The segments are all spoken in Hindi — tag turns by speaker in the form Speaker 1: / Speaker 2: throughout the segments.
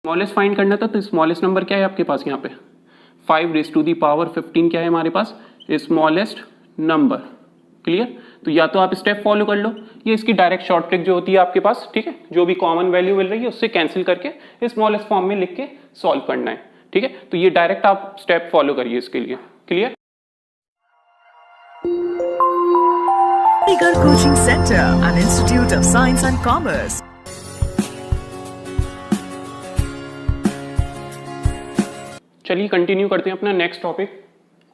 Speaker 1: स्मॉलेस्ट फाइंड करना था, तो स्मॉलेस्ट नंबर क्या है आपके पास यहाँ पे 5⁻15 क्या है हमारे पास स्मॉलेस्ट नंबर। क्लियर? तो या तो आप स्टेप फॉलो कर लो, ये इसकी डायरेक्ट शॉर्ट ट्रिक जो होती है आपके पास, ठीक है, जो भी कॉमन वैल्यू मिल रही है उससे कैंसिल करके स्मॉलेस्ट फॉर्म में लिख के सॉल्व करना है। ठीक है, तो ये डायरेक्ट आप स्टेप फॉलो करिए इसके लिए। Clear?
Speaker 2: Eagle Coaching Center, an institute of science and commerce.
Speaker 1: चलिए कंटिन्यू करते हैं अपना next topic,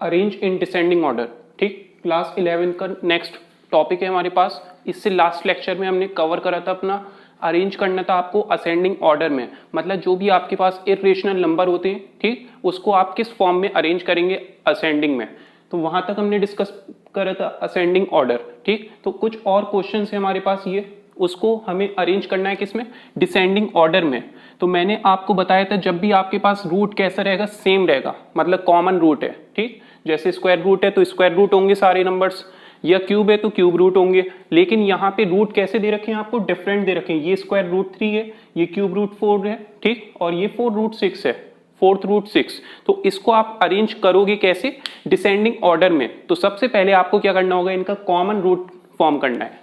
Speaker 1: arrange in descending order. ठीक, क्लास 11 का नेक्स्ट टॉपिक है हमारे पास। इससे लास्ट लेक्चर में हमने कवर करा था अपना अरेंज करना था आपको असेंडिंग ऑर्डर में, मतलब जो भी आपके पास इरेशनल नंबर होते हैं, ठीक, उसको आप किस फॉर्म में अरेंज करेंगे असेंडिंग में। तो वहां तक हमने डिस्कस करा था असेंडिंग ऑर्डर। ठीक, तो कुछ और क्वेश्चन है हमारे पास, ये उसको हमें अरेंज करना है किसमें, डिसेंडिंग ऑर्डर में। तो मैंने आपको बताया था जब भी आपके पास रूट कैसा रहेगा, सेम रहेगा, मतलब कॉमन रूट है। ठीक, जैसे स्क्वायर रूट है तो स्क्वायर रूट होंगे सारे नंबर्स, या क्यूब है तो क्यूब रूट होंगे। लेकिन यहाँ पे रूट कैसे दे रखे हैं आपको, डिफरेंट दे रखे हैं। ये स्क्वायर रूट 3 है, ये क्यूब रूट 4 है, ठीक, और ये 4 रूट 6 है, 4th रूट 6। तो इसको आप अरेंज करोगे कैसे, डिसेंडिंग ऑर्डर में। तो सबसे पहले आपको क्या करना होगा, इनका कॉमन रूट फॉर्म करना है।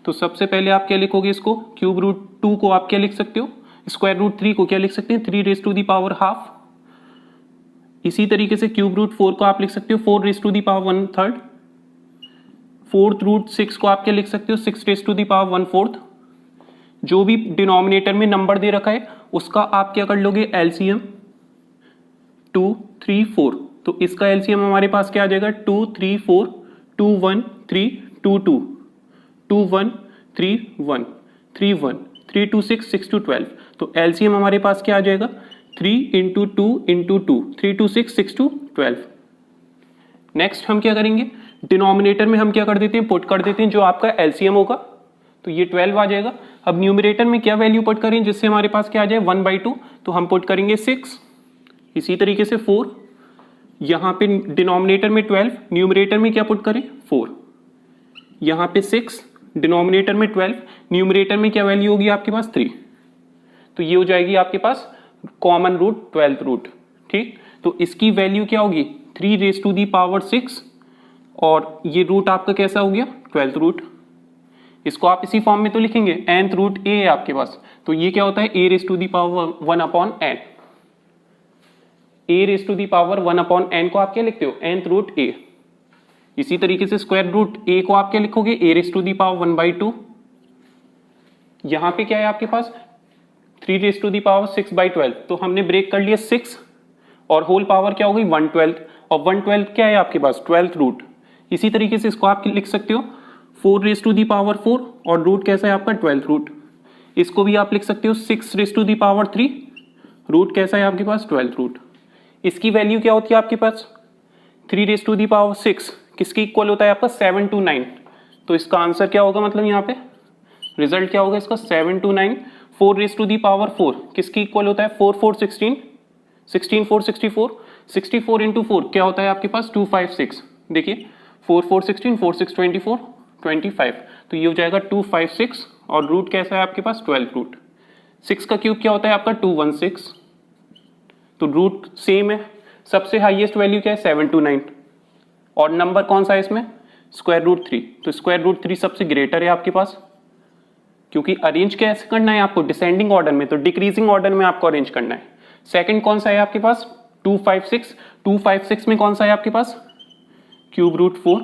Speaker 1: तो सबसे पहले आप क्या लिखोगे, इसको क्यूब रूट 2 को आप क्या लिख सकते हो, स्क्वायर रूट 3 को क्या लिख सकते हैं 3⁻½ इसी तरीके से क्यूब रूट 4 को आप लिख सकते हो 4⁻⅓। 4th रूट 6 को आप क्या लिख सकते हो 6⁻⁴। जो भी डिनोमिनेटर में नंबर दे रखा है उसका आप क्या कर लोगे एलसीएम 2 3 4। तो इसका एलसीएम हमारे पास क्या आ जाएगा 2 3 4 2 1 3 2 2 2 1 3 1 3 1 3 2 6 6 2 12। तो एलसीएम हमारे पास क्या आ जाएगा 3 × 2 × 2 3 2 6 6 2 12। नेक्स्ट हम क्या करेंगे, डिनोमिनेटर में हम क्या कर देते हैं, पुट कर देते हैं जो आपका एलसीएम होगा, तो ये 12 आ जाएगा। अब न्यूमरेटर में क्या वैल्यू पुट करें जिससे हमारे पास क्या आ जाए 1/2, तो हम पुट करेंगे 6। इसी तरीके से 4, यहाँ पे डिनोमिनेटर में 12, न्यूमरेटर में क्या पुट करें 4, यहाँ पे 6, डिनोमिनेटर में 12, न्यूमरेटर में क्या वैल्यू होगी आपके पास 3। तो ये हो जाएगी आपके पास कॉमन रूट 12th रूट। ठीक, तो इसकी वैल्यू क्या होगी 3⁻6 और ये रूट आपका कैसा हो गया 12th रूट। इसको आप इसी फॉर्म में तो लिखेंगे, nth रूट a है आपके पास, तो ये क्या होता है a⁻1/n। a⁻1/n को आप क्या लिखते हो nth रूट a। इसी तरीके से स्क्वायर रूट a को आप क्या लिखोगे a⁻1/2। यहां पे क्या है आपके पास 3⁻6/12, तो हमने ब्रेक कर लिया 6 और होल पावर क्या हो गई 1/12, और 1/12 क्या है आपके पास 12th रूट। इसी तरीके से इसको आप लिख सकते हो 4⁴ और रूट कैसा है आपका 12th रूट। इसको भी आप लिख सकते हो 6�3, रूट कैसा है आपके पास 12th रूट। इसकी वैल्यू क्या होती है आपके पास 3⁻6 किसके इक्वल होता है आपका 7 to 9। तो इसका आंसर क्या होगा, मतलब यहाँ पे रिजल्ट क्या होगा इसका 7 to 9। 4⁴ किसकी इक्वल होता है 4 4 16, 16 4 64, 64 × 4 क्या होता है आपके पास 256। देखिए 4 4 16 4 6 24 25, तो ये हो जाएगा 256 और रूट कैसा है आपके पास 12th रूट। 6 का क्यूब क्या होता है आपका 216, तो रूट सेम है। सबसे हाईएस्ट वैल्यू क्या है 7 to 9 और नंबर कौन सा है इसमें स्क्वायर रूट 3। तो स्क्वायर रूट 3 सबसे ग्रेटर है आपके पास, क्योंकि अरेंज कैसे करना है आपको डिसेंडिंग ऑर्डर में, तो डिक्रीजिंग ऑर्डर में आपको अरेंज करना है। सेकंड कौन सा है आपके पास 256 में कौन सा है आपके पास क्यूब रूट 4,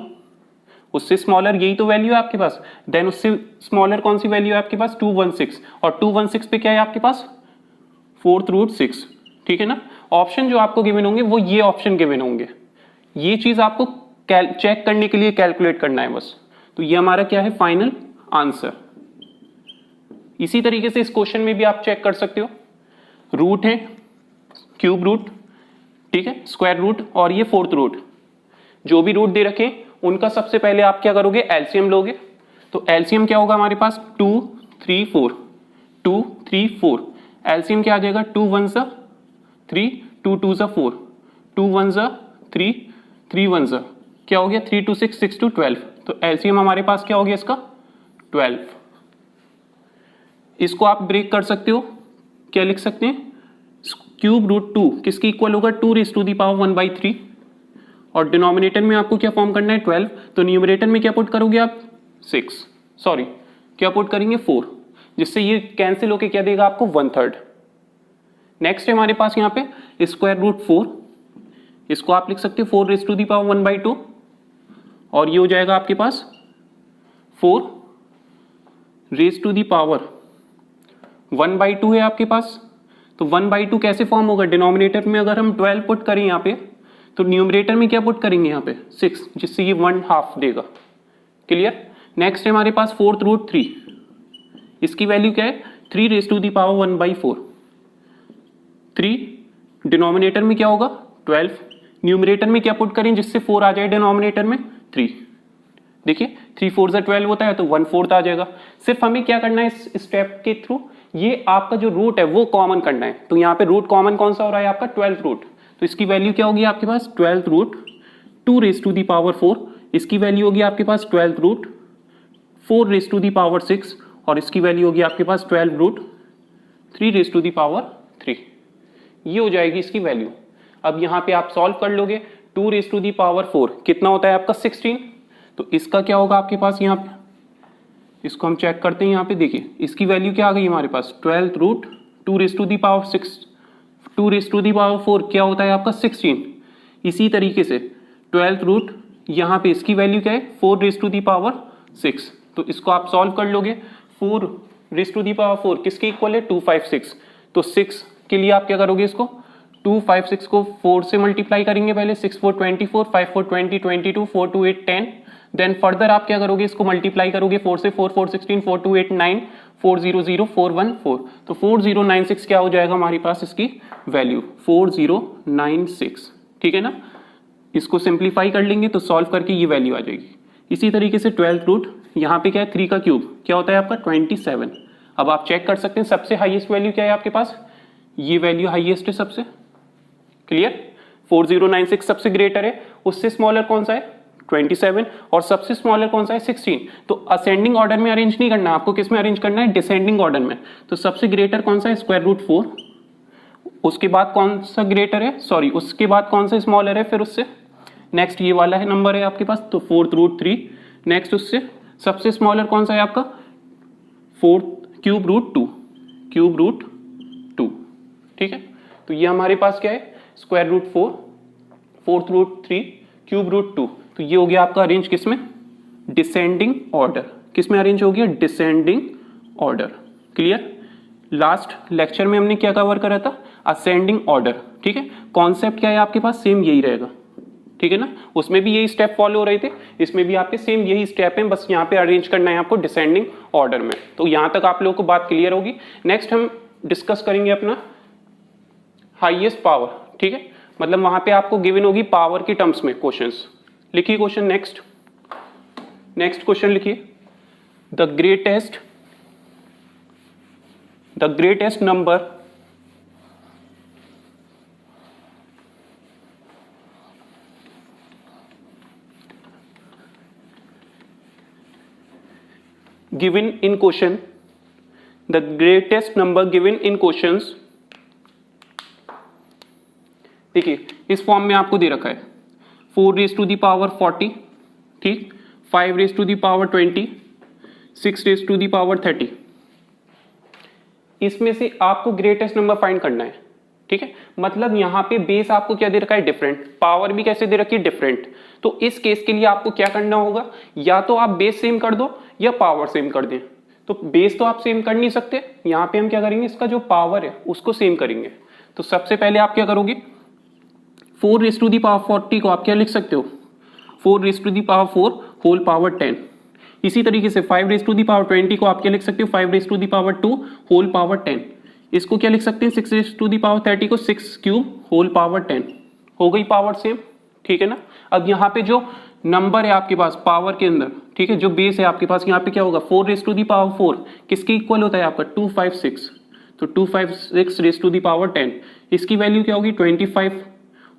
Speaker 1: उससे स्मॉलर यही तो वैल्यू है आपके पास। देन उससे स्मॉलर कौन सी वैल्यू है आपके पास 216, और 216 पे क्या है आपके पास 4th रूट 6। ठीक है ना, ऑप्शन जो आपको गिवन होंगे वो ये ऑप्शन गिवन होंगे, ये चीज आपको चेक करने के लिए कैलकुलेट करना है बस। तो ये हमारा क्या है फाइनल आंसर। इसी तरीके से इस क्वेश्चन में भी आप चेक कर सकते हो, रूट है क्यूब रूट, ठीक है, स्क्वायर रूट और ये 4th रूट। जो भी रूट दे रखे उनका सबसे पहले आप क्या करोगे एलसीएम लोगे। तो एलसीएम क्या होगा हमारे पास 2 3 4 2 3 4, एलसीएम क्या आ जाएगा 2 1 3 2 2 4 2 1 3 3 1 क्या हो गया 3 2 6 6 2 12। तो एलसीएम हमारे पास क्या हो गया इसका 12। इसको आप ब्रेक कर सकते हो, क्या लिख सकते हैं क्यूब रूट 2 किसके इक्वल होगा 2 रेज टू दी पावर 1/3 और डिनोमिनेटर में आपको क्या फॉर्म करना है 12, तो न्यूमरेटर में क्या पुट करोगे आप 6, सॉरी क्या पुट करेंगे 4, जिससे ये कैंसिल होके क्या देगा आपको 1/3। नेक्स्ट है हमारे पास यहाँ पे स्क्वायर रूट 4, इसको आप लिख सकते हो 4 रेज टू दी पावर 1/2 और ये हो जाएगा आपके पास 4 रेज टू दी पावर 1/2 है आपके पास। तो 1/2 कैसे फॉर्म होगा, डिनोमिनेटर में अगर हम 12 पुट करें यहाँ पे तो न्यूमरेटर में क्या पुट करेंगे यहाँ पे 6, जिससे ये 1/2 देगा। क्लियर। नेक्स्ट है हमारे पास 4th रूट 3, इसकी वैल्यू क्या है 3 raise to the power 1/4। 3 denominator में क्या होगा 12, न्यूमरेटर में क्या पुट करें जिससे 4 आ जाए डिनोमिनेटर में 3। देखिए 3 4 12 होता है तो 1/4 आ जाएगा। सिर्फ हमें क्या करना है इस स्टेप के थ्रू, ये आपका जो रूट है वो कॉमन करना है। तो यहाँ पे रूट कॉमन कौन सा हो रहा है आपका 12th रूट, तो इसकी वैल्यू क्या होगी आपके पास 12th root 2 raise to the power 4, इसकी वैल्यू होगी आपके पास 12th root 4 raise to the power 6 और इसकी वैल्यू होगी आपके पास 12 root 3 raise to the power 3। ये हो जाएगी इसकी वैल्यू। अब यहाँ पे आप सॉल्व कर लोगे 2 रेज टू दी पावर 4 कितना होता है आपका 16, तो इसका क्या होगा आपके पास यहाँ पे, इसको हम चेक करते हैं यहाँ पे। देखिए इसकी वैल्यू क्या आ गई हमारे पास 12th root 2 raise to the power 6 2 raise to the power 4 क्या होता है आपका 16। इसी तरीके से 12th रूट यहाँ पे इसकी वैल्यू क्या है 4 रेज टू दी पावर 6, तो इसको आप सॉल्व कर लोगे 4 रेज टू दी पावर 4 किसके इक्वल है 256, तो 6 के लिए आप क्या करोगे इसको 256 को 4 से मल्टीप्लाई करेंगे पहले, 6 4 24 5 4 20 22 4 2 8 10, देन फर्दर आप क्या करोगे इसको मल्टीप्लाई करोगे 4 से 4 4 16 4 2 8 9 4 0 0 4 1 4, तो 4096 क्या हो जाएगा हमारे पास इसकी वैल्यू 4096। ठीक है ना, इसको सिंप्लीफाई कर लेंगे तो सॉल्व करके ये वैल्यू आ जाएगी। इसी तरीके से 12th रूट यहाँ पे क्या है 3 का क्यूब क्या होता है आपका 27। अब आप चेक कर सकते हैं सबसे हाईएस्ट वैल्यू क्या है आपके पास, ये वैल्यू हाईएस्ट है सबसे। क्लियर, 4096 सबसे ग्रेटर है, उससे स्मॉलर कौन सा है 27 और सबसे स्मॉलर कौन सा है 16। तो असेंडिंग ऑर्डर में अरेंज नहीं करना, आपको किस में अरेंज करना है डिसेंडिंग ऑर्डर में। तो सबसे ग्रेटर कौन सा है स्क्वायर रूट 4, उसके बाद कौन सा ग्रेटर है सॉरी उसके बाद कौन सा स्मॉलर है, फिर उससे नेक्स्ट ये वाला है नंबर है आपके पास, तो 4th रूट 3, नेक्स्ट उससे सबसे स्मॉलर कौन सा है आपका 4th क्यूब रूट 2। ठीक है, तो ये हमारे पास क्या है square root 4 4th root 3 cube root 2, तो ये हो गया आपका अरेंज किसमें डिसेंडिंग ऑर्डर, किसमें अरेंज हो गया descending order. Clear, last lecture में हमने क्या कवर करा था असेंडिंग ऑर्डर। ठीक है, कॉन्सेप्ट क्या है आपके पास सेम यही रहेगा। ठीक है ना, उसमें भी यही स्टेप फॉलो हो रहे थे, इसमें भी आपके सेम यही स्टेप है, बस यहाँ पे अरेंज करना है आपको डिसेंडिंग ऑर्डर में। तो यहाँ तक आप लोगों को बात क्लियर होगी। नेक्स्ट हम डिस्कस करेंगे अपना हाईएस्ट पावर। ठीक है, मतलब वहां पे आपको गिवन होगी पावर की टर्म्स में क्वेश्चंस। लिखिए क्वेश्चन नेक्स्ट क्वेश्चन लिखिए, the greatest number given in question, the greatest number given in questions। देखिए इस फॉर्म में आपको दे रखा है 4 रेज टू दी पावर 40, ठीक, 5 raise to the power 20, 6 raise to the power 30। इसमें से आपको ग्रेटेस्ट नंबर फाइंड करना है। ठीक है, मतलब यहाँ पे बेस आपको क्या दे रखा है डिफरेंट, पावर भी कैसे दे रखी है डिफरेंट। तो इस केस के लिए आपको क्या करना होगा, या तो आप बेस सेम कर दो या पावर सेम कर दें। तो बेस तो आप सेम कर नहीं सकते, यहाँ पे हम क्या करेंगे इसका जो पावर है उसको सेम करेंगे। तो सबसे पहले आप क्या करोगे 4 रेज टू दी पावर 40 को आप क्या लिख सकते हो 4 raise to the power 4 whole power 10। इसी तरीके से 5 रेज टू दी पावर 20 को आप क्या लिख सकते हो 5 raise to the power 2 whole power 10। इसको क्या लिख सकते हैं 6 रेज टू दी पावर 30 को 6 क्यूब होल पावर 10। हो गई पावर सेम। ठीक है ना, अब यहाँ पे जो नंबर है आपके पास पावर के अंदर, ठीक है, जो बेस है आपके पास यहाँ पे क्या होगा 4 रेज टू दी पावर 4 किसके इक्वल होता है आपका 256। तो 256 रेज टू दी पावर 10, इसकी वैल्यू क्या होगी 25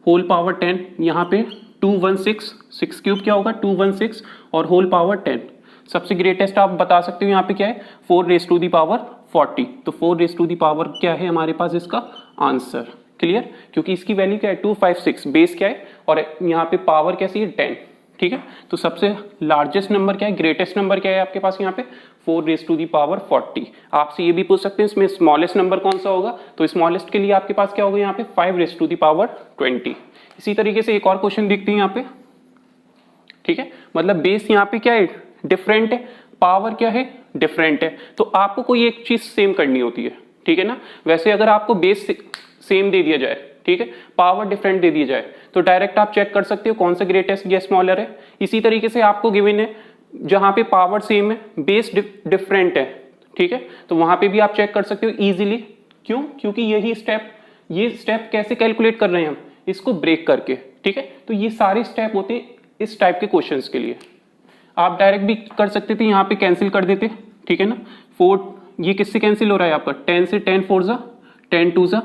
Speaker 1: होल पावर 10। यहाँ पे 216 6 क्यूब क्या होगा 216 और होल पावर 10। सबसे ग्रेटेस्ट आप बता सकते हो यहाँ पे क्या है 4 रेज टू दी पावर 40। तो 4 रेज टू दी पावर क्या है हमारे पास इसका आंसर। क्लियर, क्योंकि इसकी वैल्यू क्या है 256, बेस क्या है और यहाँ पे पावर कैसी है 10, ठीक है। तो सबसे लार्जेस्ट नंबर क्या है, ग्रेटेस्ट नंबर क्या है आपके पास यहाँ पे 4 रेज़ टू दी पावर 40। आपसे ये भी पूछ सकते हैं इसमें स्मॉलेस्ट नंबर कौन सा होगा, तो स्मॉलेस्ट के लिए आपके पास क्या होगा यहाँ पे 5 रेज़ टू दी पावर 20। इसी तरीके से एक और क्वेश्चन देखते हैं यहाँ पे, ठीक है, मतलब बेस यहाँ पे क्या है डिफरेंट है, पावर क्या है डिफरेंट है, तो आपको कोई एक चीज सेम करनी होती है, ठीक है ना। वैसे अगर आपको बेस सेम दे दिया जाए, ठीक है, पावर डिफरेंट दे दी जाए, तो डायरेक्ट आप चेक कर सकते हो कौन सा ग्रेटेस्ट या स्मॉलर है। इसी तरीके से आपको गिवन है जहां पे पावर सेम है बेस डिफरेंट है, ठीक है, तो वहां पे भी आप चेक कर सकते हो इजीली। क्यों, क्योंकि ये स्टेप कैसे कैलकुलेट कर रहे हैं हम, इसको ब्रेक करके, ठीक है। तो ये सारे स्टेप होते हैं इस टाइप के क्वेश्चंस के लिए। आप डायरेक्ट भी कर सकते थे, यहाँ पे कैंसिल कर देते, ठीक है ना। 4 ये किससे कैंसिल हो रहा है आपका 10 से, 10 4 जा 10 2 जा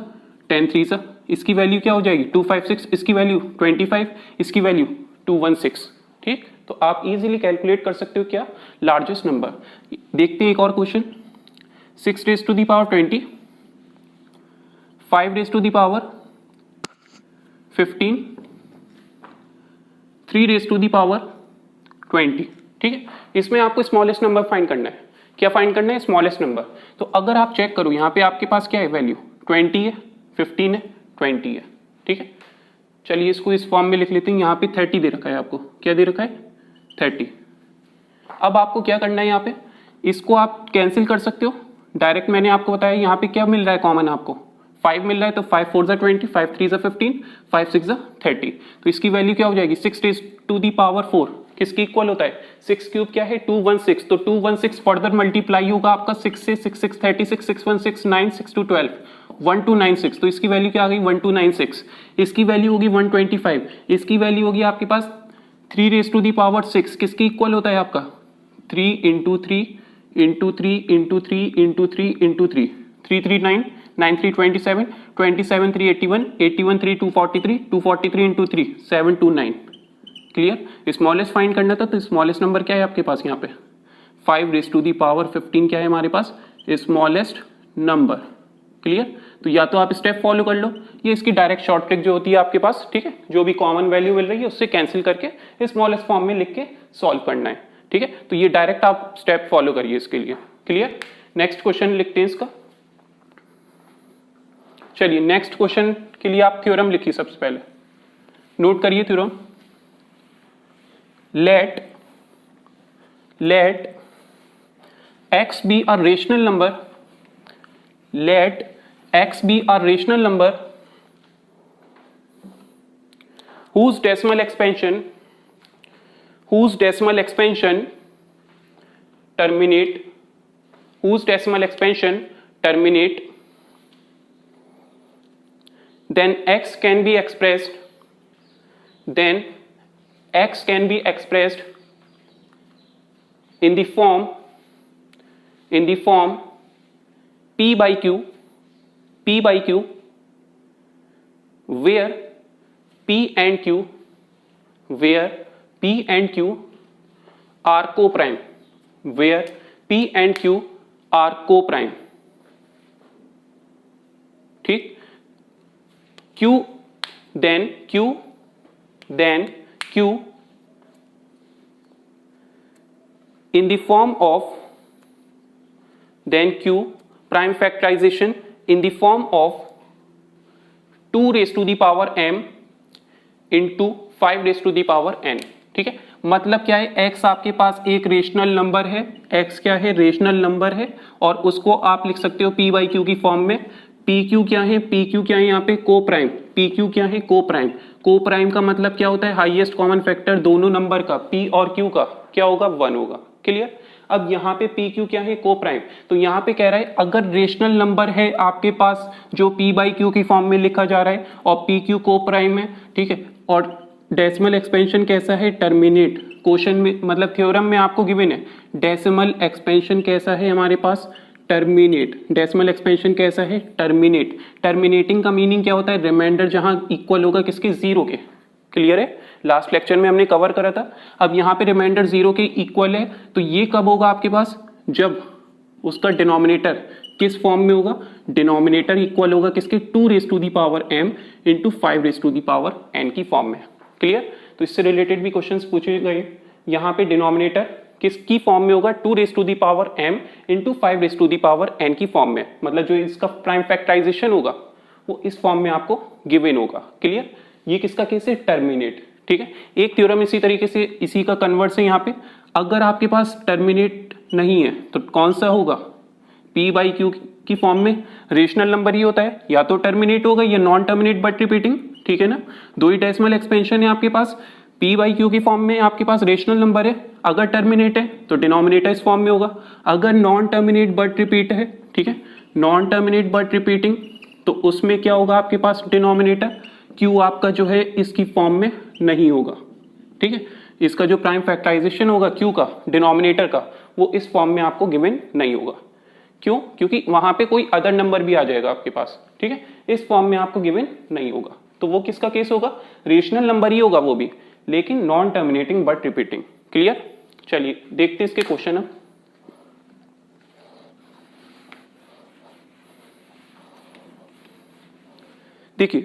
Speaker 1: 10 3 जा, इसकी वैल्यू क्या हो जाएगी 256, इसकी वैल्यू 25, इसकी वैल्यू 216, ठीक। तो आप इजीली कैलकुलेट कर सकते हो क्या लार्जेस्ट नंबर। देखते हैं एक और question, 6 raise to the power 20, 5 raise to the power 15, 3 raise to the power 20, ठीक है। इसमें आपको स्मॉलेस्ट नंबर फाइंड करना है, क्या फाइंड करना है स्मॉलेस्ट नंबर। तो अगर आप चेक करो यहाँ पे आपके पास क्या है वैल्यू 20 है, 15 है, 20 है, ठीक है। चलिए इसको इस फॉर्म में लिख लेते हैं, यहाँ पे 30 दे रखा है, आपको क्या दे रखा है 30। अब आपको क्या करना है यहाँ पे, इसको आप कैंसिल कर सकते हो डायरेक्ट, मैंने आपको बताया यहाँ पे क्या मिल रहा है कॉमन, आपको 5 मिल रहा है, तो 5 4 जा 20, 5 3 जा 15, 5 6 जा 30, तो इसकी वैल्यू क्या हो जाएगी 6 रेज़ टू दी पावर 4 किसके इक्वल होता है 6 क्यूब क्या है 216, तो 216 फर्दर मल्टीप्लाई होगा आपका 6 से, 6 6 36, 6 1 6 9, 6 2 12, 1296, तो इसकी वैल्यू क्या आ गई 1296, इसकी वैल्यू होगी 125, इसकी वैल्यू होगी आपके पास 3 रेज़ टू दी पावर 6 किसके इक्वल होता है आपका 3 into 3 into 3 into 3 into 3 into 3, 339, 9 3 27, 27 3 81, 81 3 243, 243 into 3 729, clear. Smallest find करना था, तो स्मॉलेस्ट नंबर क्या है आपके पास यहाँ पे 5 रेज़ टू दी पावर 15 क्या है हमारे पास स्मॉलेस्ट नंबर, क्लियर। तो या तो आप स्टेप फॉलो कर लो, ये इसकी डायरेक्ट शॉर्ट ट्रिक जो होती है आपके पास, ठीक है, जो भी कॉमन वैल्यू मिल रही है उससे कैंसिल करके स्मॉलेस्ट फॉर्म में लिख के सॉल्व करना है, ठीक है। तो ये डायरेक्ट आप स्टेप फॉलो करिए इसके लिए, क्लियर। नेक्स्ट क्वेश्चन लिखते हैं इसका। चलिए नेक्स्ट क्वेश्चन के लिए आप थ्योरम लिखिए, सबसे पहले नोट करिए theorem. let x be a rational number, let x be a rational number whose decimal expansion terminate then x can be expressed in the form p by q where p and q are co-prime, ठीक। q then q in the form of then q prime factorization in the form of 2 raised to the power m into 5 raised to the power n, ठीक है। मतलब क्या है x आपके पास एक रेशनल नंबर है, x क्या है रेशनल नंबर है, और उसको आप लिख सकते हो p बाई q की फॉर्म में। pq क्या है, pq क्या है यहाँ पे को प्राइम, pq क्या है को प्राइम, को प्राइम का मतलब क्या होता है हाईएस्ट कॉमन फैक्टर दोनों नंबर का p और q का क्या होगा 1 होगा, क्लियर। अब यहाँ पे pq क्या है को प्राइम, तो यहाँ पे कह रहा है अगर रेशनल नंबर है आपके पास जो p बाई q की फॉर्म में लिखा जा रहा है और pq को प्राइम है, ठीक है, और डेसिमल एक्सपेंशन कैसा है टर्मिनेट, क्वेश्चन में मतलब थ्योरम में आपको गिवन है डेसिमल एक्सपेंशन कैसा है हमारे पास टर्मिनेट, डेसिमल एक्सपेंशन कैसा है टर्मिनेट। टर्मिनेटिंग का मीनिंग क्या होता है रिमाइंडर जहां इक्वल होगा किसके 0 के, क्लियर है, लास्ट लेक्चर में हमने कवर करा था। अब यहाँ पे रिमाइंडर 0 के इक्वल है, तो ये कब होगा आपके पास जब उसका डिनोमिनेटर किस फॉर्म में होगा, डिनोमिनेटर इक्वल होगा किसके, 2 raise to the power m into 5 raise to the power n की फॉर्म में। क्लियर। तो इससे रिलेटेड भी क्वेश्चंस पूछे गए। यहाँ पे डिनोमिनेटर किसकी फॉर्म में होगा, 2 raise to the power m into 5 raise to the power n की फॉर्म में, मतलब जो इसका प्राइम फैक्टराइजेशन होगा वो इस फॉर्म में आपको गिवन होगा। क्लियर। ये किसका केस है, टर्मिनेट। ठीक है। एक थ्योरम इसी तरीके से इसी का कन्वर्स है यहाँ पे। अगर आपके पास टर्मिनेट नहीं है तो कौन सा होगा, p बाई क्यू की फॉर्म में रेशनल नंबर ही होता है, या तो टर्मिनेट होगा या नॉन टर्मिनेट बट रिपीटिंग। ठीक है ना, दो ही डेसिमल एक्सपेंशन है आपके पास। p बाई क्यू की फॉर्म में आपके पास रेशनल नंबर है, अगर टर्मिनेट है तो डिनोमिनेटर इस फॉर्म में होगा। अगर नॉन टर्मिनेट बट रिपीट है, ठीक है, नॉन टर्मिनेट बट रिपीटिंग, तो उसमें क्या होगा आपके पास डिनोमिनेटर, q आपका जो है इसकी फॉर्म में नहीं होगा। ठीक है, इसका जो प्राइम फैक्टराइजेशन होगा q का, डिनोमिनेटर का, वो इस फॉर्म में आपको गिवन नहीं होगा। क्यों, क्योंकि वहां पे कोई अदर नंबर भी आ जाएगा आपके पास। ठीक है, इस फॉर्म में आपको गिवन नहीं होगा। तो वो किसका केस होगा, रेशनल नंबर ही होगा वो भी, लेकिन non terminating but repeating. Clear. चलिए देखते हैं इसके क्वेश्चन। अब देखिए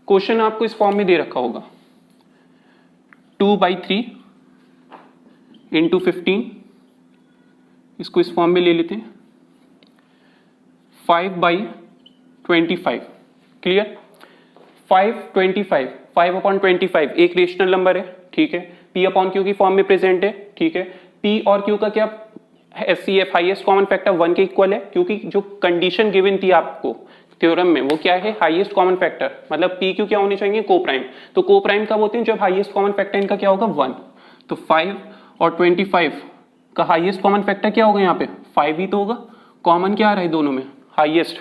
Speaker 1: क्वेश्चन आपको इस फॉर्म में दे रखा होगा, 2/3 इंटू 15, इसको इस फॉर्म में ले लेते हैं, 5/25। क्लियर। 5/25, 5/25 एक रेशनल नंबर है। ठीक है, p अपॉन क्यू की फॉर्म में प्रेजेंट है। ठीक है, p और q का क्या HCF हाईएस्ट कॉमन फैक्टर 1 के इक्वल है, क्योंकि जो कंडीशन गिवन थी आपको थ्योरम में वो क्या है, हाईएस्ट कॉमन फैक्टर, मतलब p q क्या होने चाहिए, को प्राइम। तो को प्राइम कब होते हैं, जब हाईएस्ट कॉमन फैक्टर इनका क्या होगा, 1। तो 5 और 25 का हाईएस्ट कॉमन फैक्टर क्या होगा, यहाँ पे 5 ही तो होगा। कॉमन क्या आ रहा है दोनों में, हाईएस्ट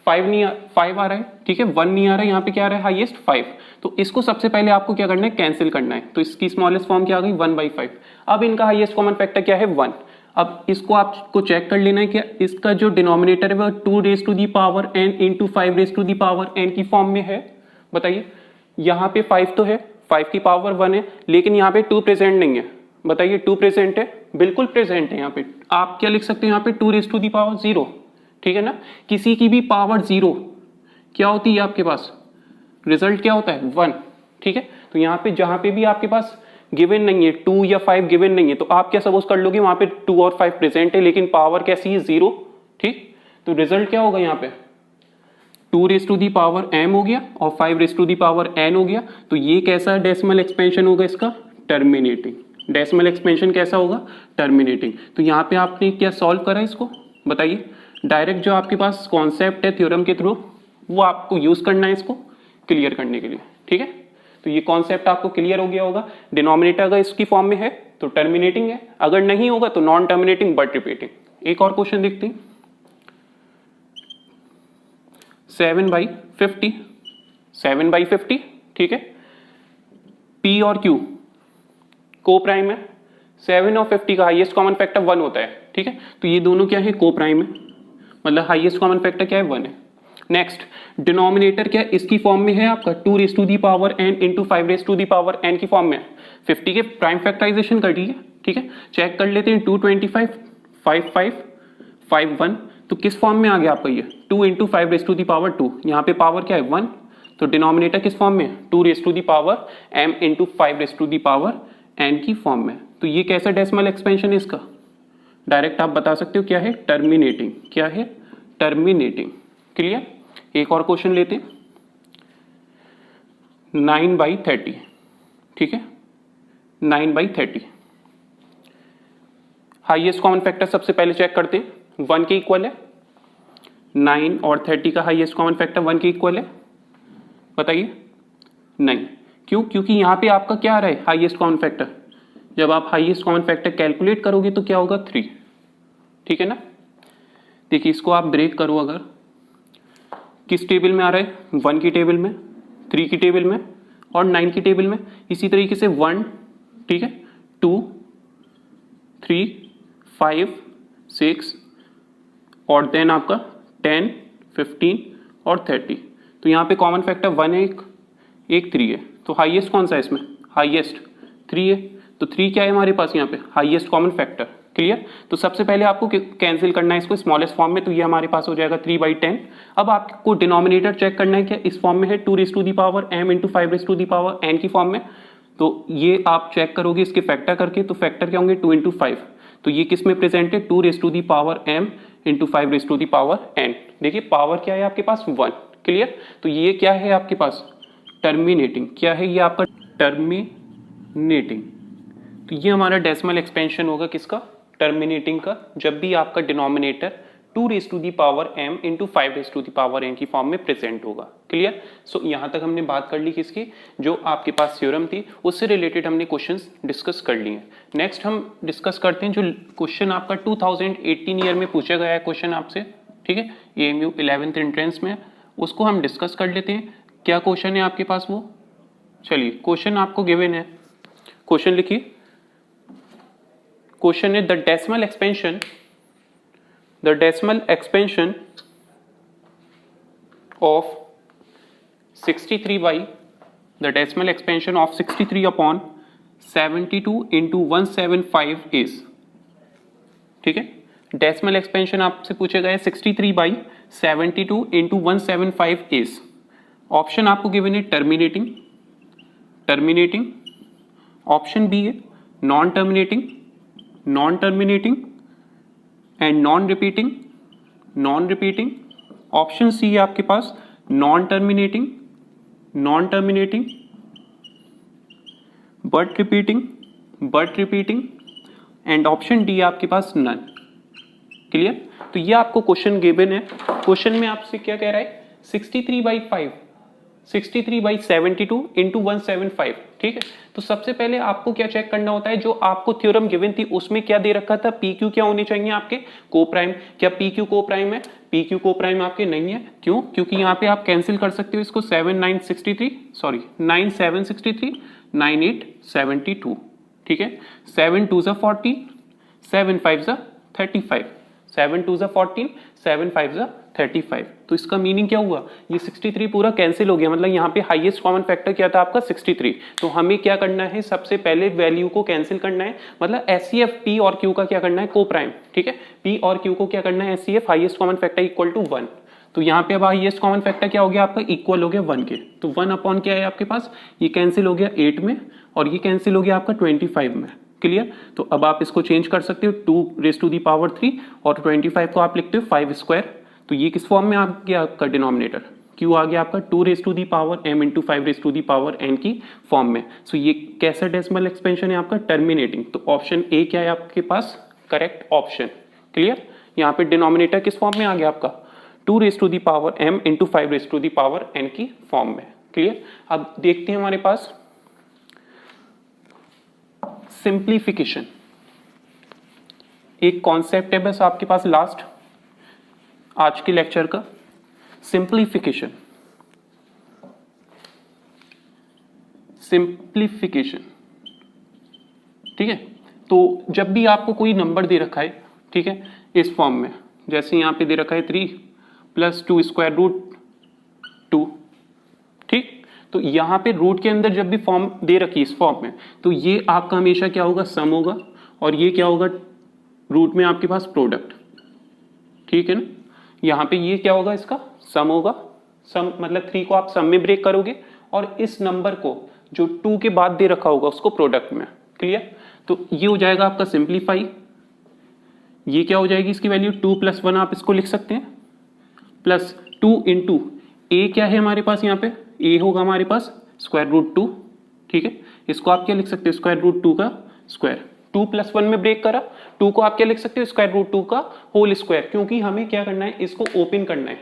Speaker 1: 5 आ रहा है। ठीक है, 1 नहीं आ रहा है, यहाँ पे क्या आ रहा है, हाईएस्ट 5। तो इसको सबसे पहले आपको क्या करना है, कैंसिल करना है। तो इसकी स्मॉलेस्ट फॉर्म क्या आ गई, 1/5। अब इनका हाईएस्ट कॉमन फैक्टर क्या है, 1। अब इसको आपको चेक कर लेना है कि इसका जो डिनोमिनेटर है वो 2 raise to the power n into 5 raise to the power n की फॉर्म में है। बताइए, यहाँ पे 5 तो है, 5 की पावर 1 है, लेकिन यहाँ पे 2 प्रेजेंट नहीं है। बताइए, 2 प्रेजेंट है, बिल्कुल प्रेजेंट है। यहाँ पे आप क्या लिख सकते हैं, यहाँ पे 2 रेज टू दी पावर 0। ठीक है ना, किसी की भी पावर 0 क्या होती है आपके पास, रिजल्ट क्या होता है, 1। ठीक है, तो यहाँ पे जहां पे भी आपके पास गिवन नहीं है, 2 या 5 गिवन नहीं है, तो आप क्या सपोज कर लोगे, वहां पे 2 और 5 प्रेजेंट है, लेकिन पावर कैसी है, 0। ठीक, तो रिजल्ट क्या होगा, यहाँ पे 2 raise to the power m हो गया और 5 raise to the power n हो गया। तो ये कैसा डेसिमल एक्सपेंशन होगा इसका, टर्मिनेटिंग। डेसिमल एक्सपेंशन कैसा होगा, टर्मिनेटिंग। तो यहाँ पे आपने क्या सॉल्व करा इसको, बताइए। डायरेक्ट जो आपके पास कॉन्सेप्ट है थ्योरम के थ्रू, वो आपको यूज करना है इसको क्लियर करने के लिए। ठीक है, तो ये कॉन्सेप्ट आपको क्लियर हो गया होगा। डिनोमिनेटर अगर इसकी फॉर्म में है तो टर्मिनेटिंग है, अगर नहीं होगा तो नॉन टर्मिनेटिंग बट रिपीटिंग। एक और क्वेश्चन देखते हैं, 7/50, 7/50। ठीक है, p और q को प्राइम है, 7 और 50 का हाईएस्ट कॉमन फैक्टर 1 होता है। ठीक है, तो ये दोनों क्या है, को प्राइम है, मतलब हाईएस्ट कॉमन फैक्टर क्या है, 1 है। नेक्स्ट, डिनोमिनेटर क्या है, इसकी फॉर्म में है आपका 2 raise to the power n into 5 raise to the power n की फॉर्म में। 50 के प्राइम फैक्टराइजेशन कर लीजिए। ठीक है, चेक कर लेते हैं, 225, 55, 51, तो किस फॉर्म में आ गया आपका ये, 2 into 5 raise to the power 2। यहाँ पे पावर क्या है, 1। तो डिनोमिनेटर किस फॉर्म में, 2 raise to the power m into 5 raise to the power n की फॉर्म में। तो ये कैसा डेसिमल एक्सपेंशन है इसका, डायरेक्ट आप बता सकते हो क्या है, टर्मिनेटिंग। क्या है, टर्मिनेटिंग। क्लियर। एक और क्वेश्चन लेते हैं, 9/30। ठीक है, 9/30 हाईएस्ट कॉमन फैक्टर सबसे पहले चेक करते हैं, 1 के इक्वल है। 9 और 30 का हाईएस्ट कॉमन फैक्टर 1 के इक्वल है, बताइए। नहीं, क्यों, क्योंकि यहाँ पे आपका क्या आ रहा है, हाईएस्ट कॉमन फैक्टर। जब आप हाईएस्ट कॉमन फैक्टर कैलकुलेट करोगे तो क्या होगा, 3। ठीक है ना, देखिए इसको आप ब्रेक करो, अगर किस टेबल में आ रहा है, 1 की टेबल में, 3 की टेबल में और 9 की टेबल में। इसी तरीके से 1, ठीक है, 2, 3, 5, 6 और देन आपका 10, 15 और 30। तो यहाँ पे कॉमन फैक्टर 1 है, एक 3 है। तो हाईएस्ट कौन सा है इसमें, हाईएस्ट 3 है। तो 3 क्या है हमारे पास यहाँ पे, हाईएस्ट कॉमन फैक्टर। क्लियर। तो सबसे पहले आपको कैंसिल करना है इसको स्मॉलेस्ट फॉर्म में, तो ये हमारे पास हो जाएगा 3/10। अब आपको डिनोमिनेटर चेक करना है क्या इस फॉर्म में है 2m इंटू 5n की फॉर्म में, तो ये आप चेक करोगे इसके फैक्टर करके, तो फैक्टर क्या होंगे 2 इंटू 5, तो ये किस में प्रेजेंट है 2m इंटू 5n। देखिए पावर क्या है आपके पास 1, क्लियर। तो ये क्या है आपके पास टर्मिनेटिंग, क्या है ये आपका टर्मिनेटिंग। तो ये हमारा डेसिमल एक्सपेंशन होगा किसका टर्मिनेटिंग का, जब भी आपका डिनोमिनेटर 2m इंटू 5n की फॉर्म में प्रेजेंट होगा, क्लियर। सो यहाँ तक हमने बात कर ली किसकी, जो आपके पास थ्योरम थी उससे रिलेटेड हमने क्वेश्चंस डिस्कस कर लिए हैं। नेक्स्ट हम डिस्कस करते हैं जो क्वेश्चन आपका 2018 ईयर में पूछा गया है क्वेश्चन आपसे, ठीक है, AMU 11th एंट्रेंस में, उसको हम डिस्कस कर लेते हैं। क्या क्वेश्चन है आपके पास वो, चलिए क्वेश्चन आपको गिवन है, क्वेश्चन लिखिए। क्वेश्चन है the decimal expansion of 63 upon 72 into 175 is, ठीक है। डेसिमल एक्सपेंशन आपसे पूछे गए 63/72 इंटू 175 इज, ऑप्शन आपको गिवन है टर्मिनेटिंग, ऑप्शन बी है non terminating and non repeating, option C है आपके पास non terminating but repeating and option D है आपके पास नन, क्लियर। तो ये आपको क्वेश्चन गिवन है, क्वेश्चन में आपसे क्या कह रहा है 63/72 इंटू 175, ठीक है। तो सबसे पहले आपको क्या चेक करना होता है, जो आपको थ्योरम गिवन थी उसमें क्या दे रखा था, PQ क्या होने चाहिए आपके को प्राइम, क्या PQ को प्राइम है, PQ को प्राइम आपके नहीं है, क्यों, क्योंकि यहाँ पे आप कैंसिल कर सकते हो इसको 9763, 9872, ठीक है। 7 2 40, 7 5 35, 7 2 14, 7 5 35। तो इसका मीनिंग क्या हुआ, ये 63 पूरा कैंसिल हो गया, मतलब यहाँ पे हाईएस्ट कॉमन फैक्टर क्या था आपका 63। तो हमें क्या करना है, सबसे पहले वैल्यू को कैंसिल करना है, मतलब HCF P और Q का क्या करना है को प्राइम, ठीक है। P और Q को क्या करना है HCF highest common factor equal to 1। तो यहाँ पे अब हाईएस्ट कॉमन फैक्टर क्या हो गया आपका इक्वल हो गया 1 के, तो 1 अपॉन क्या है आपके पास, ये कैंसिल हो गया 8 में और ये कैंसिल हो गया आपका 25 में, क्लियर। तो अब आप इसको चेंज कर सकते हो 2⁻³ और 25 को आप लिखते हो 5²। तो ये किस फॉर्म में आ गया आपका डिनोमिनेटर, Q आ गया आपका 2m इंटू 5n की फॉर्म में। सो ये कैसा डेसिमल एक्सपेंशन है आपका टर्मिनेटिंग, तो ऑप्शन ए क्या है आपके पास करेक्ट ऑप्शन, क्लियर। यहाँ पे डिनोमिनेटर किस फॉर्म में आ गया आपका 2m इंटू 5n की फॉर्म में, क्लियर। अब देखते हैं हमारे पास सिंप्लीफिकेशन, एक कॉन्सेप्ट है बस आपके पास लास्ट आज के लेक्चर का, सिंप्लीफिकेशन, ठीक है। तो जब भी आपको कोई नंबर दे रखा है, ठीक है, इस फॉर्म में, जैसे यहां पे दे रखा है 3 + 2√2, ठीक। तो यहाँ पे रूट के अंदर जब भी फॉर्म दे रखी इस फॉर्म में, तो ये आपका हमेशा क्या होगा सम होगा, और ये क्या होगा रूट में आपके पास प्रोडक्ट, ठीक है ना। यहाँ पे ये क्या होगा इसका सम होगा, सम मतलब 3 को आप सम में ब्रेक करोगे और इस नंबर को जो 2 के बाद दे रखा होगा उसको प्रोडक्ट में, क्लियर। तो ये हो जाएगा आपका सिंप्लीफाई, ये क्या हो जाएगी इसकी वैल्यू 2 + 1 आप इसको लिख सकते हैं, प्लस 2 इंटू ए क्या है हमारे पास यहाँ पे ए होगा हमारे पास √2, ठीक है। इसको आप क्या लिख सकते हो √2 का स्क्वायर, 2 + 1 में ब्रेक करा, 2 को आप क्या लिख सकते हो √2 का होल स्क्वायर, क्योंकि हमें क्या करना है इसको ओपन करना है,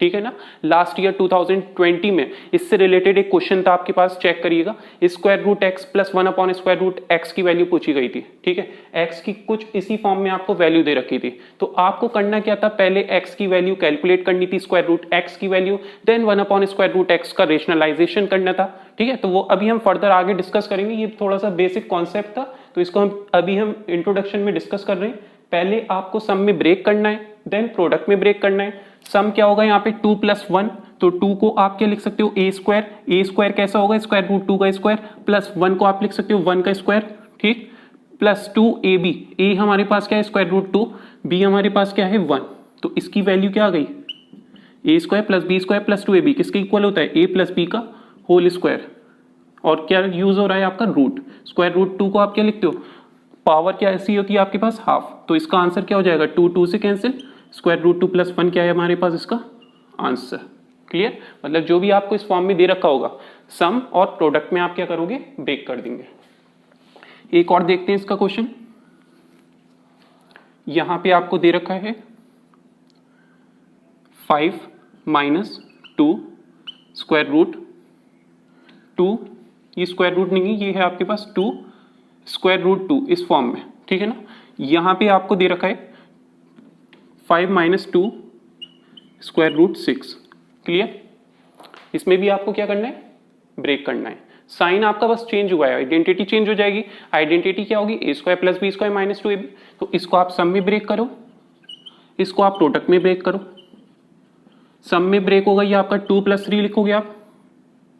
Speaker 1: ठीक है ना। लास्ट ईयर 2020 में इससे रिलेटेड एक क्वेश्चन था आपके पास, चेक करिएगा, √x + 1/√x की वैल्यू पूछी गई थी, ठीक है। x की कुछ इसी फॉर्म में आपको वैल्यू दे रखी थी, तो आपको करना क्या था, पहले x की वैल्यू कैलकुलेट करनी थी, √x की वैल्यू, देन 1/√x का रेशनलाइजेशन करना था, ठीक है। तो वो अभी हम फर्दर आगे डिस्कस करेंगे, ये थोड़ा सा बेसिक कॉन्सेप्ट था, तो इसको हम अभी इंट्रोडक्शन में डिस्कस कर रहे हैं। पहले आपको सम में ब्रेक करना है, देन प्रोडक्ट में ब्रेक करना है। सम क्या होगा यहाँ पे 2 + 1, तो 2 को आप क्या लिख सकते हो a² कैसा होगा √2 का स्क्वायर, प्लस 1 को आप लिख सकते हो 1 का स्क्वायर, ठीक, प्लस 2ab, a हमारे पास क्या है स्क्वायर रूट 2, b हमारे पास क्या है 1, तो इसकी वैल्यू क्या आ गई A square plus B square plus 2ab किसके इक्वल होता है ए प्लस बी का होल स्क्वायर। और क्या यूज हो रहा है आपका रूट, स्क्वायर रूट 2 को आप क्या लिखते हो, पावर क्या ऐसी होती है आपके पास हाफ, तो इसका आंसर क्या हो जाएगा 2 2 से कैंसिल, स्क्वायर रूट 2 प्लस 1 क्या है हमारे पास इसका आंसर। क्लियर, मतलब जो भी आपको इस फॉर्म में दे रखा होगा सम और प्रोडक्ट में आप क्या करोगे ब्रेक कर देंगे। एक और देखते हैं इसका क्वेश्चन, यहां पे आपको दे रखा है 5 माइनस 2 स्क्वायर रूट 2, ये स्क्वायर रूट नहीं है, ये है आपके पास 2 स्क्वायर रूट 2 इस फॉर्म में, ठीक है ना। यहां पे आपको दे रखा है 5 माइनस 2 स्क्वायर रूट 6। क्लियर, इसमें भी आपको क्या करना है ब्रेक करना है। साइन आपका बस चेंज हुआ है, आइडेंटिटी चेंज हो जाएगी। आइडेंटिटी क्या होगी A square plus B square minus 2ab, तो इसको आप सम में ब्रेक करो, इसको आप प्रोडक्ट में ब्रेक करो। सम में ब्रेक होगा ये आपका 2 प्लस 3 लिखोगे आप,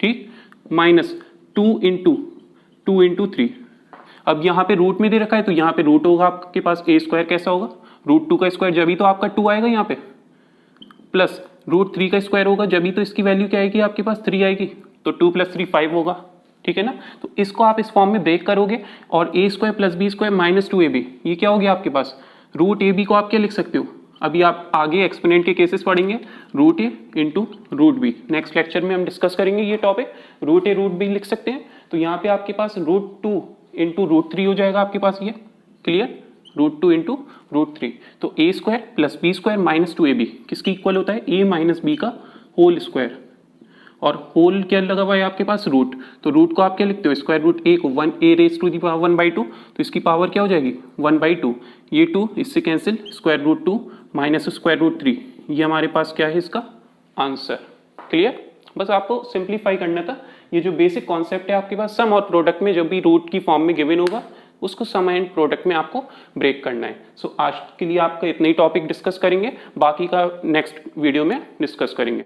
Speaker 1: ठीक, माइनस 2 इंटू 3। अब यहाँ पे रूट में दे रखा है तो यहाँ पे रूट होगा आपके पास ए स्क्वायर कैसा होगा रूट 2 का स्क्वायर, जब ही तो आपका 2 आएगा यहाँ पे, प्लस रूट 3 का स्क्वायर होगा जब ही तो इसकी वैल्यू क्या आएगी आपके पास 3 आएगी, तो 2 प्लस 3 5 होगा, ठीक है ना। तो इसको आप इस फॉर्म में ब्रेक करोगे और A square plus B square minus 2ab ये क्या हो गया आपके पास, रूट ए बी को आप क्या लिख सकते हो, अभी आप आगे एक्सपोनेंट के केसेस पढ़ेंगे, root A into root B, next lecture में हम डिस्कस करेंगे ये topic, root A root B लिख सकते हैं। तो यहाँ पे आपके पास रूट 2 इंटू रूट 3 हो जाएगा आपके पास ये, क्लियर, रूट 2 इंटू रूट 3, तो A square plus B square minus 2ab किसकी इक्वल होता है ए माइनस बी का होल स्क्वायर, और होल क्या लगा हुआ है आपके पास रूट, तो रूट को आप क्या लिखते हो स्क्वायर रूट ए को 1a raise to the power 1/2, तो इसकी पावर क्या हो जाएगी 1/2, ये 2 इससे cancel, square root 2 minus square root 3, ये हमारे पास क्या है इसका आंसर। क्लियर, बस आपको सिंप्लीफाई करना था। ये जो बेसिक कॉन्सेप्ट है आपके पास सम और प्रोडक्ट में, जब भी रूट की फॉर्म में गिवन होगा उसको सम एंड प्रोडक्ट में आपको ब्रेक करना है। सो आज के लिए आपका इतना ही टॉपिक डिस्कस करेंगे, बाकी का नेक्स्ट वीडियो में डिस्कस करेंगे।